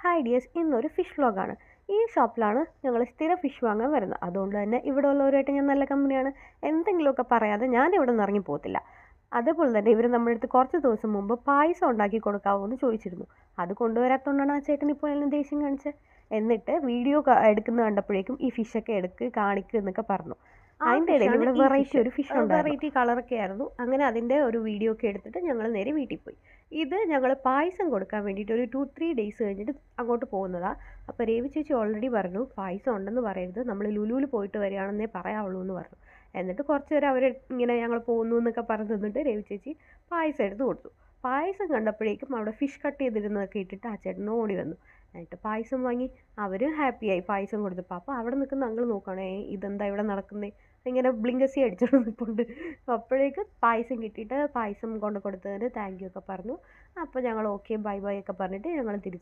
Hi dears, ഇന്നൊരു fish വ്ളോഗാണ്. ഈ ഷോപ്പിലാണ് ഞങ്ങൾ സ്ഥിരം ഫിഷ് വാങ്ങാൻ വരുന്നത്. അതുകൊണ്ട് തന്നെ ഇവിടെ ഉള്ളവരുമായിട്ട് ഞാൻ നല്ല കമ്പനിയാണ്. എന്തെങ്കിലുമൊക്കെ പറയാതെ ഞാൻ ഇവിടെ നിന്ന് ഇറങ്ങി പോകത്തില്ല. അതേപോലെ തന്നെ ഇവർ നമ്മുടെ അടുത്ത് കുറച്ച് ദിവസം മുമ്പ് പായസം ഉണ്ടാക്കി കൊടുക്കാമോ എന്ന് ചോദിച്ചിരുന്നു. അത് കൊണ്ടുവരാത്തതുകൊണ്ടാണ് ആ ചേട്ടൻ ഇപ്പോൾ എന്നെ ദേഷ്യം കാണിച്ചത്. എന്നിട്ട് വീഡിയോ എടുക്കുന്നത് കണ്ടപ്പോഴേക്കും ഈ ഫിഷൊക്കെ എടുക്ക് കാണിക്കുക എന്നൊക്കെ പറഞ്ഞു. അതിൻ്റെ ഇടയിൽ ഇവിടെ വെറൈറ്റി ഒരു ഫിഷ് വെറൈറ്റി കളറൊക്കെ ആയിരുന്നു. അങ്ങനെ അതിൻ്റെ ഒരു വീഡിയോ ഒക്കെ എടുത്തിട്ട് ഞങ്ങൾ നേരെ വീട്ടിൽ പോയി. ഇത് ഞങ്ങൾ പായസം കൊടുക്കാൻ വേണ്ടിയിട്ട് ഒരു 2-3 ഡേയ്സ് കഴിഞ്ഞിട്ട് അങ്ങോട്ട് പോകുന്നതാണ്. അപ്പോൾ രവി ചേച്ചി ഓൾറെഡി പറഞ്ഞു പായസം ഉണ്ടെന്ന് പറയരുത്, നമ്മൾ ലുലുവിൽ പോയിട്ട് വരികയാണെന്നേ പറയാവുള്ളൂ എന്ന് പറഞ്ഞു. എന്നിട്ട് കുറച്ച് നേരം അവർ ഇങ്ങനെ ഞങ്ങൾ പോകുന്നു എന്നൊക്കെ പറഞ്ഞു തന്നിട്ട് രവി ചേച്ചി പായസം എടുത്ത് കൊടുത്തു. പായസം കണ്ടപ്പോഴേക്കും അവിടെ ഫിഷ് കട്ട് ചെയ്തിരുന്നതൊക്കെ ഇട്ടിട്ട് ആ ചേട്ടൻ ഓടി വന്നു. എന്നിട്ട് പായസം വാങ്ങി. അവരും ഹാപ്പിയായി പായസം കൊടുത്തപ്പോൾ. അപ്പോൾ അവിടെ നിൽക്കുന്ന അങ്കിൾ നോക്കുകയാണേ, ഇതെന്താ ഇവിടെ നടക്കുന്നത്, ഇങ്ങനെ ബ്ലിങ്കസി അടിച്ചോണ്ട് നിൽപ്പുണ്ട്. അപ്പോഴേക്ക് പായസം കിട്ടിയിട്ട് പായസം കൊണ്ട് കൊടുത്തതിന് താങ്ക് യു ഒക്കെ പറഞ്ഞു. അപ്പോൾ ഞങ്ങൾ ഓക്കെ ബൈ ബൈ ഒക്കെ പറഞ്ഞിട്ട് ഞങ്ങൾ തിരിച്ച്